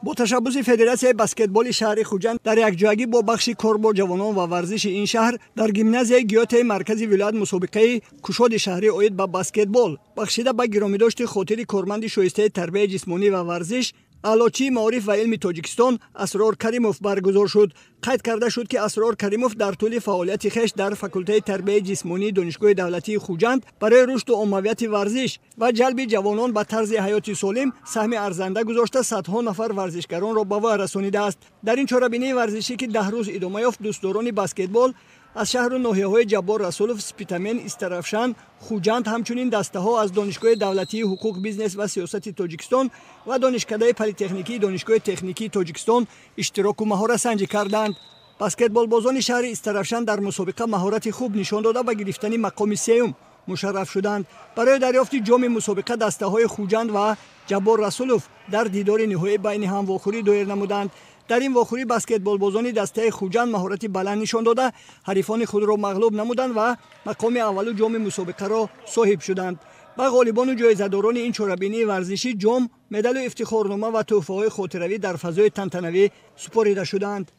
با تشبث فدراسیون بسکتبال شهر خوجند در یکجایی با بخش کار با جوانان و ورزش این شهر در گیمنازیای گیوته مرکزی ولایت مسابقه کشاد شهری اید به بسکتبال بخشیده به گرامیداشت خاطر کارمند شایسته تربیت جسمانی و ورزش علوچی معارف و علم تاجیکستان اسرار کریموف برگزار شد. قید کرده شد که اسرار کریموف در طول فعالیت خویش در فاکولته تربیت جسمانی دانشگاه دولتی خوجند برای رشد و عمومیت ورزش و جلب جوانان به طرز حیات سالم سهم ارزنده گذاشته صدها نفر ورزشکاران را به وی رسانیده است. در این چهاربینی ورزشی که 10 روز ادامه یافت، دوستداران بسکتبال از شهر و ناحیه‌های جبار رسولوف، سپیتامن، استرافشان، خوجند همچنین دسته‌ها از دانشگاه دولتی حقوق بیزنس و سیاست تاجیکستان و دانشکده پلی‌تکنیکی دانشگاه تکنیکی تاجیکستان اشتراک و مهارت سنجی کردند. بسکتبال بازان شهر استرافشان در مسابقه مهارت خوب نشان داده و گرفتن مقام سوم مشرف شدند. برای دریافت جام مسابقه دسته‌های خوجند و جبار رسولوف در دیدار نهایی بین هم واخوری دایر نمودند. در این واخوری بسکتبال بازان دسته خوجند مهارت بلند نشان داده حریفان خود را مغلوب نمودند و مقام اول جام مسابقه را صاحب شدند. با غالبان و جایزه‌داران این چهاربینی ورزشی جام، مدال و افتخارنامه و تحفه‌های خاطروی در فضای تنتنوی سپرده شدند.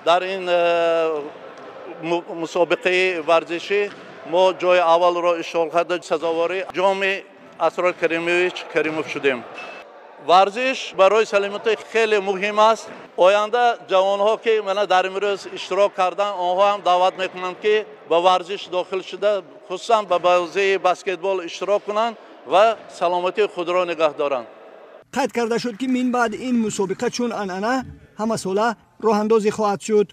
در این مسابقه ورزشی ما جای اول را اشغال کرده سزاوار جام اسرار کریموف شدیم. ورزش برای سلامت خیلی مهم است. آینده جوانها که من در امروز اشتراک کردن آنها هم دعوت میکنم که به ورزش داخل شده خصوصا به بازی بسکتبال اشتراک کنند و سلامتی خود را نگه دارند. قید کرده شد که من بعد این مسابقه چون انانه همه ساله راه اندازی خواهد شد.